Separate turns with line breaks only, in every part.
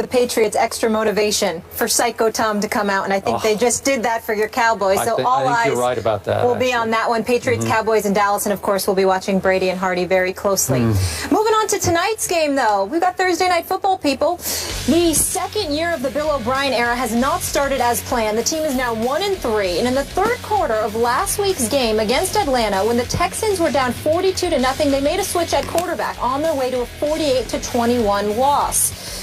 the Patriots extra motivation for Psycho Tom to come out, and I think they just did that for your Cowboys. So all eyes
you're right about that,
will be on that one. Patriots, Cowboys, and Dallas, and of course we'll be watching Brady and Hardy very closely. Moving on to tonight's game, though, we've got Thursday Night Football, people. The second year of the Bill O'Brien era has not started as planned. The team is now 1-3, and in the third quarter of last week's game against Atlanta, when the Texans were down 42-0, they made a switch at quarterback on their way to a 48-21 loss.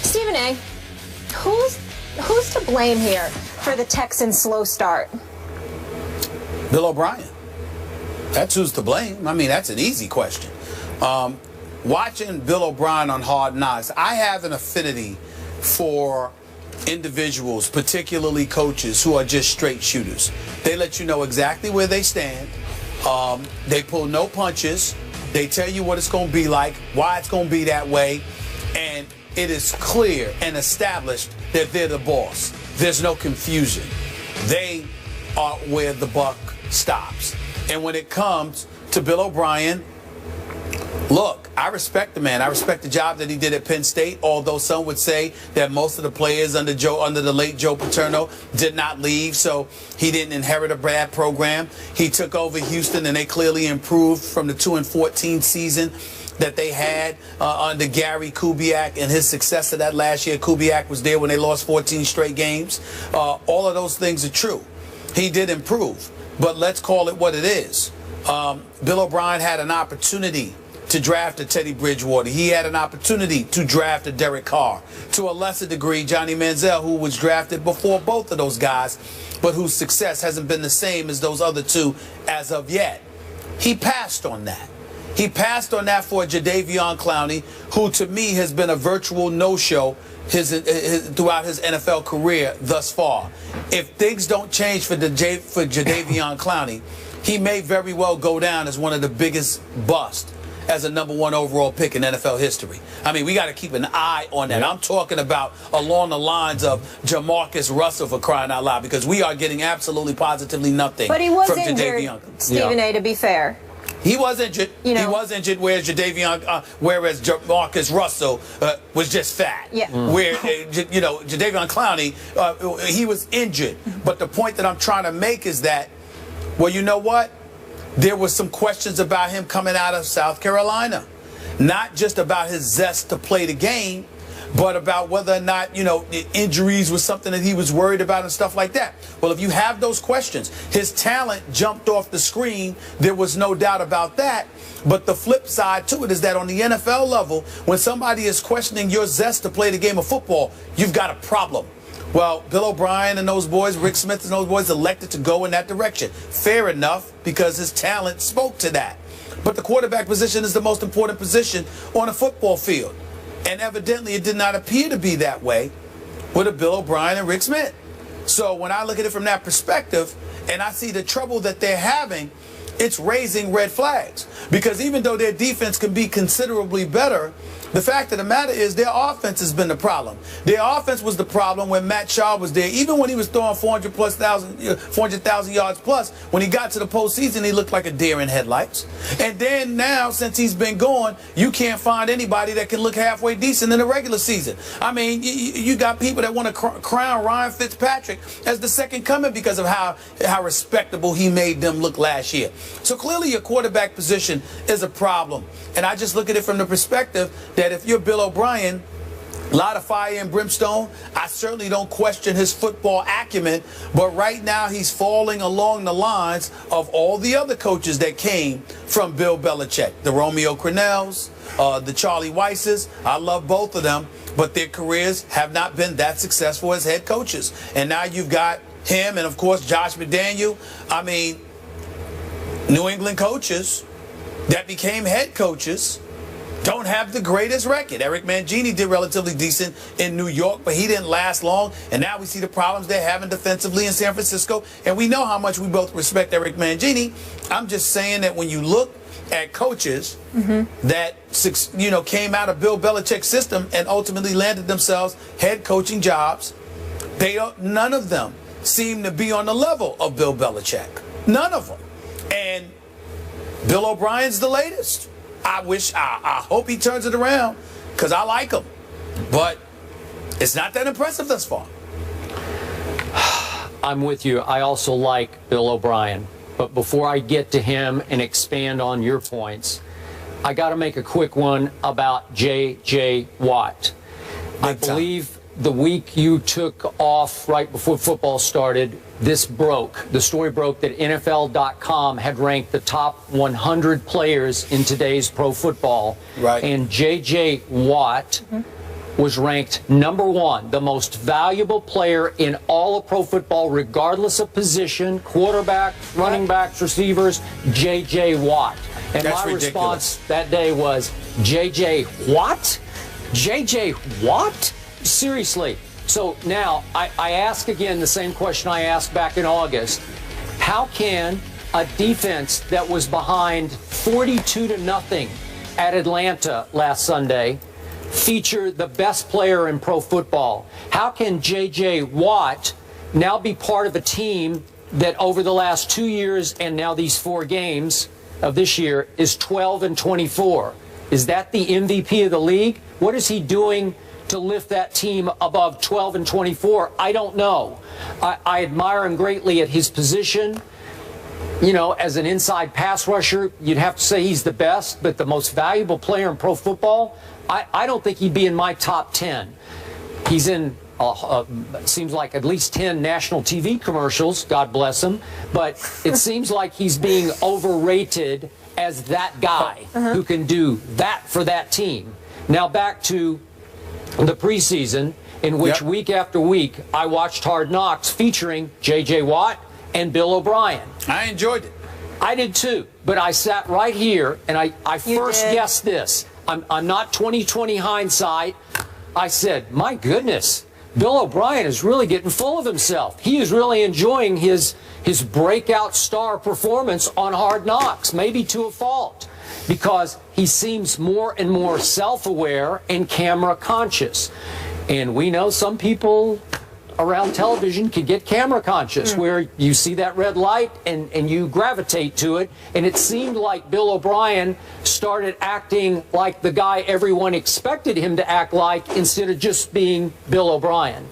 Stephen A., who's to blame here for the Texans' slow start?
Bill O'Brien. That's who's to blame. I mean, that's an easy question. Watching Bill O'Brien on Hard Knocks, I have an affinity for individuals, particularly coaches, who are just straight shooters. They let you know exactly where they stand. They pull no punches. They tell you what it's going to be like, why it's going to be that way, and it is clear and established that they're the boss. There's no confusion. They are where the buck stops. And when it comes to Bill O'Brien, look, I respect the man. I respect the job that he did at Penn State, although some would say that most of the players under the late Joe Paterno did not leave, so he didn't inherit a bad program. He took over Houston, and they clearly improved from the 2-14 season that they had under Gary Kubiak and his successor that last year. Kubiak was there when they lost 14 straight games. All of those things are true. He did improve, but let's call it what it is. Bill O'Brien had an opportunity to draft a Teddy Bridgewater. He had an opportunity to draft a Derek Carr. To a lesser degree, Johnny Manziel, who was drafted before both of those guys, but whose success hasn't been the same as those other two as of yet. He passed on that. He passed on that for Jadeveon Clowney, who to me has been a virtual no-show throughout his NFL career thus far. If things don't change for Jadeveon Clowney, he may very well go down as one of the biggest busts as a #1 overall pick in NFL history. I mean, we got to keep an eye on that. I'm talking about along the lines of Jamarcus Russell, for crying out loud, because we are getting absolutely positively nothing
but he was
from
injured,
Jadeveon.
Stephen A., to be fair.
He was injured. He was injured, whereas whereas Jamarcus Russell was just fat.
Yeah.
Where Jadeveon Clowney, he was injured. But the point that I'm trying to make is that, well, you know what? There was some questions about him coming out of South Carolina, not just about his zest to play the game, but about whether or not, injuries was something that he was worried about and stuff like that. Well, if you have those questions, his talent jumped off the screen. There was no doubt about that. But the flip side to it is that on the NFL level, when somebody is questioning your zest to play the game of football, you've got a problem. Well, Bill O'Brien and those boys, Rick Smith and those boys, elected to go in that direction. Fair enough, because his talent spoke to that. But the quarterback position is the most important position on a football field. And evidently it did not appear to be that way with a Bill O'Brien and Rick Smith. So when I look at it from that perspective and I see the trouble that they're having, it's raising red flags. Because even though their defense can be considerably better, the fact of the matter is their offense has been the problem. Their offense was the problem when Matt Schaub was there. Even when he was throwing 400,000 yards plus, when he got to the postseason, he looked like a deer in headlights. And then now, since he's been gone, you can't find anybody that can look halfway decent in the regular season. I mean, you got people that want to crown Ryan Fitzpatrick as the second coming because of how respectable he made them look last year. So clearly your quarterback position is a problem. And I just look at it from the perspective that if you're Bill O'Brien, a lot of fire and brimstone. I certainly don't question his football acumen, but right now he's falling along the lines of all the other coaches that came from Bill Belichick. The Romeo Crennels, the Charlie Weisses. I love both of them, but their careers have not been that successful as head coaches. And now you've got him and, of course, Josh McDaniel. I mean, New England coaches that became head coaches don't have the greatest record. Eric Mangini did relatively decent in New York, but he didn't last long. And now we see the problems they're having defensively in San Francisco. And we know how much we both respect Eric Mangini. I'm just saying that when you look at coaches that came out of Bill Belichick's system and ultimately landed themselves head coaching jobs, none of them seem to be on the level of Bill Belichick. None of them. And Bill O'Brien's the latest. I hope he turns it around because I like him. But It's not that impressive thus far.
I'm with you. I also like Bill O'Brien. But before I get to him and expand on your points, I got to make a quick one about J.J. Watt. I believe the week you took off right before football started, the story broke that NFL.com had ranked the top 100 players in today's pro football.
Right.
And J.J. Watt was ranked number 1, the most valuable player in all of pro football, regardless of position, quarterback, running backs, receivers, J.J. Watt. And
That's
my
ridiculous.
response that day was, J.J. Watt? J.J. Watt? Seriously. So now I ask again the same question I asked back in August. How can a defense that was behind 42-0 at Atlanta last Sunday feature the best player in pro football? How can J.J. Watt now be part of a team that over the last 2 years and now these 4 games of this year is 12-24? Is that the MVP of the league? What is he doing to lift that team above 12-24? I don't know. I admire him greatly at his position. You know, as an inside pass rusher, you'd have to say he's the best, but the most valuable player in pro football, I don't think he'd be in my top 10. He's in, seems like at least 10 national TV commercials, God bless him, but it seems like he's being overrated as that guy who can do that for that team. Now back to the preseason, in which week after week I watched Hard Knocks featuring J.J. Watt and Bill O'Brien.
I enjoyed it.
I did too, but I sat right here and I first guessed this. I'm not 20/20 hindsight. I said, my goodness, Bill O'Brien is really getting full of himself. He is really enjoying his breakout star performance on Hard Knocks, maybe to a fault, because he seems more and more self-aware and camera conscious. And we know some people around television can get camera conscious, where you see that red light and you gravitate to it. And it seemed like Bill O'Brien started acting like the guy everyone expected him to act like instead of just being Bill O'Brien.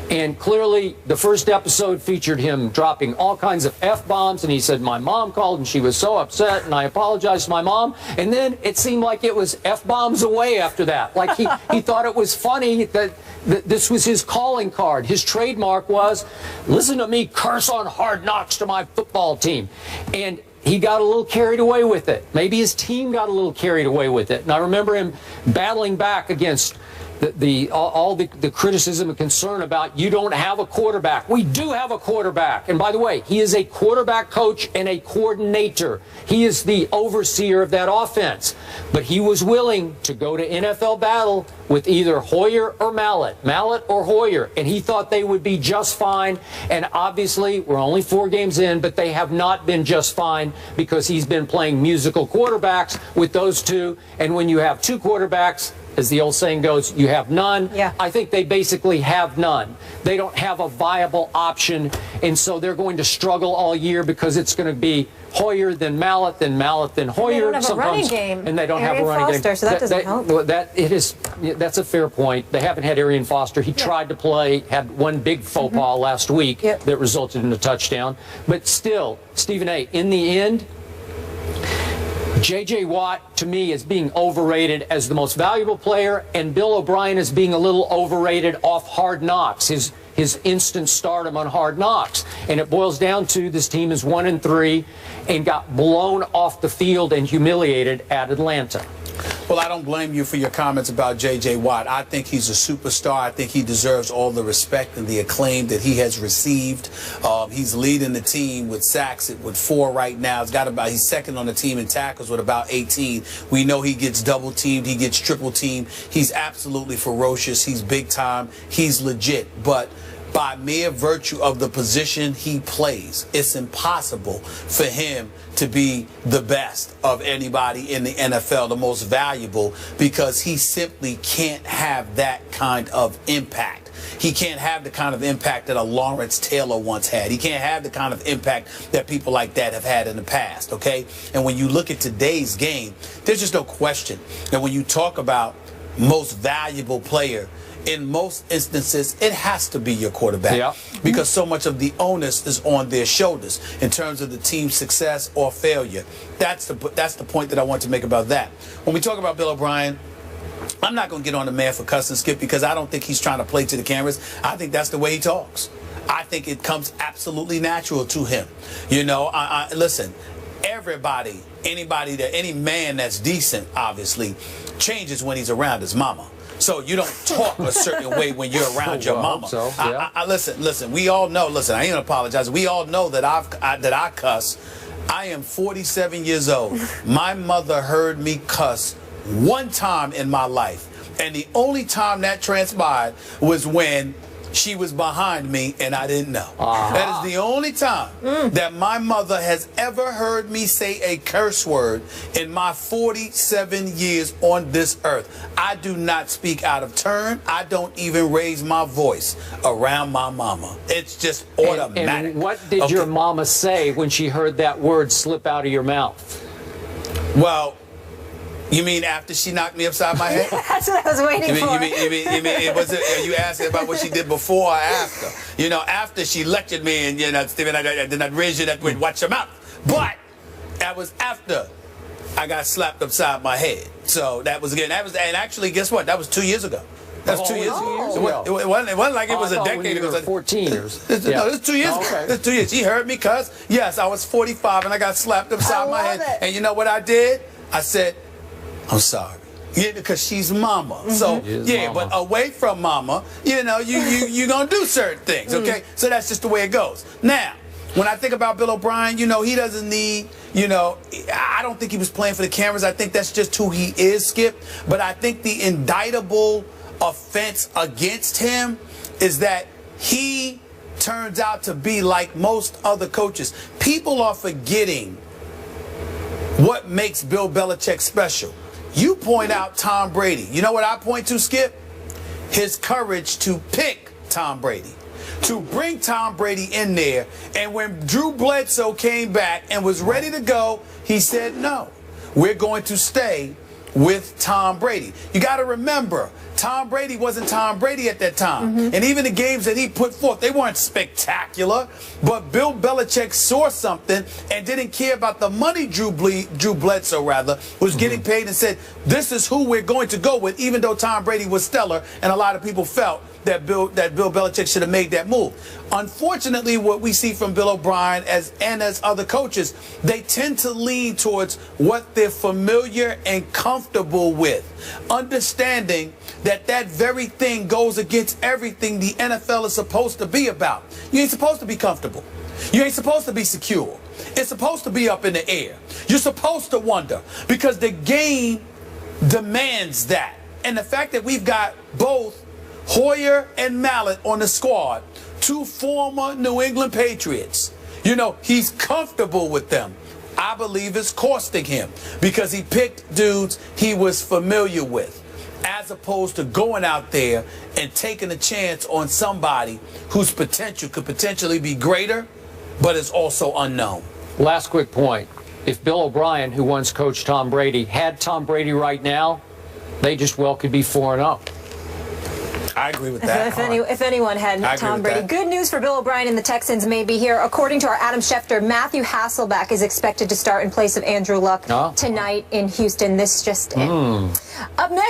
And clearly the first episode featured him dropping all kinds of F-bombs, and he said, my mom called and she was so upset and I apologized to my mom. And then it seemed like it was F-bombs away after that. Like he thought it was funny that this was his calling card. His trademark was, listen to me curse on Hard Knocks to my football team. And he got a little carried away with it. Maybe his team got a little carried away with it. And I remember him battling back against all the criticism and concern about you don't have a quarterback. We do have a quarterback. And by the way, he is a quarterback coach and a coordinator. He is the overseer of that offense. But he was willing to go to NFL battle with either Hoyer or Mallett or Hoyer, and he thought they would be just fine. And obviously, we're only 4 games in, but they have not been just fine because he's been playing musical quarterbacks with those two. And when you have 2 quarterbacks, as the old saying goes, you have none. Yeah. I think they basically have none. They don't have a viable option, and so they're going to struggle all year because it's going to be Hoyer, then Mallett, then Mallett, then Hoyer.
They don't have a running game.
And they don't have a running game.
So that doesn't help.
That's a fair point. They haven't had Arian Foster. He tried to play, had one big faux pas last week that resulted in a touchdown. But still, Stephen A., in the end, J.J. Watt, to me, is being overrated as the most valuable player, and Bill O'Brien is being a little overrated off Hard Knocks, his instant stardom on Hard Knocks. And it boils down to this team is 1-3 and got blown off the field and humiliated at Atlanta.
Well, I don't blame you for your comments about J.J. Watt. I think he's a superstar. I think he deserves all the respect and the acclaim that he has received. He's leading the team with sacks with 4 right now. He's second on the team in tackles with about 18. We know he gets double teamed. He gets triple teamed. He's absolutely ferocious. He's big time. He's legit. But by mere virtue of the position he plays, it's impossible for him to be the best of anybody in the NFL, the most valuable, because he simply can't have that kind of impact. He can't have the kind of impact that a Lawrence Taylor once had. He can't have the kind of impact that people like that have had in the past, okay? And when you look at today's game, there's just no question that when you talk about most valuable player in most instances, it has to be your quarterback.
Yeah.
Because so much of the onus is on their shoulders in terms of the team's success or failure. That's the point that I want to make about that. When we talk about Bill O'Brien, I'm not going to get on the man for cussing, Skip, because I don't think he's trying to play to the cameras. I think that's the way he talks. I think it comes absolutely natural to him. You know, listen, everybody, any man that's decent, obviously, changes when he's around his mama. So you don't talk a certain way when you're around your mama.
So, yeah.
Listen, we all know, listen, I ain't gonna apologize. We all know that I cuss. I am 47 years old. My mother heard me cuss one time in my life. And the only time that transpired was when she was behind me and I didn't know. That is the only time that my mother has ever heard me say a curse word in my 47 years on this earth. I do not speak out of turn. I don't even raise my voice around my mama. It's just automatic.
And what did your mama say when she heard that word slip out of your mouth?
Well, you mean after she knocked me upside my head?
That's what I was waiting for.
You mean are you asking about what she did before or after? You know, after she lectured me and, you know, Stephen, I did not raise you that way, watch your mouth. But that was after I got slapped upside my head. So that was, again, and actually, guess what? That was 2 years ago. That's 2 years ago. It wasn't like it was a decade ago.
14 years.
No, this is 2 years ago. This is 2 years. She heard me cuss. Yes, I was 45 and I got slapped upside my head. And you know what I did? I said, I'm sorry. Yeah, because she's mama. So, yeah, mama. But away from mama, you know, you're going to do certain things, okay? So that's just the way it goes. Now, when I think about Bill O'Brien, you know, he doesn't need, you know, I don't think he was playing for the cameras. I think that's just who he is, Skip. But I think the indictable offense against him is that he turns out to be like most other coaches. People are forgetting what makes Bill Belichick special. You point out Tom Brady. You know what I point to, Skip? His courage to pick Tom Brady, to bring Tom Brady in there. And when Drew Bledsoe came back and was ready to go, he said, no, we're going to stay with Tom Brady. You got to remember, Tom Brady wasn't Tom Brady at that time. And even the games that he put forth, they weren't spectacular. But Bill Belichick saw something and didn't care about the money Drew Bledsoe, was getting paid, and said, this is who we're going to go with, even though Tom Brady was stellar. And a lot of people felt that Bill Belichick should have made that move. Unfortunately, what we see from Bill O'Brien and as other coaches, they tend to lean towards what they're familiar and comfortable with, understanding that that very thing goes against everything the NFL is supposed to be about. You ain't supposed to be comfortable. You ain't supposed to be secure. It's supposed to be up in the air. You're supposed to wonder, because the game demands that. And the fact that we've got both Hoyer and Mallett on the squad, two former New England Patriots, you know, he's comfortable with them. I believe it's costing him, because he picked dudes he was familiar with, as opposed to going out there and taking a chance on somebody whose potential could potentially be greater, but is also unknown.
Last quick point. If Bill O'Brien, who once coached Tom Brady, had Tom Brady right now, they just well could be 4-0.
I agree with that.
If anyone had Tom Brady. Good news for Bill O'Brien and the Texans may be here. According to our Adam Schefter, Matthew Hasselbeck is expected to start in place of Andrew Luck tonight in Houston. This just in. Up next.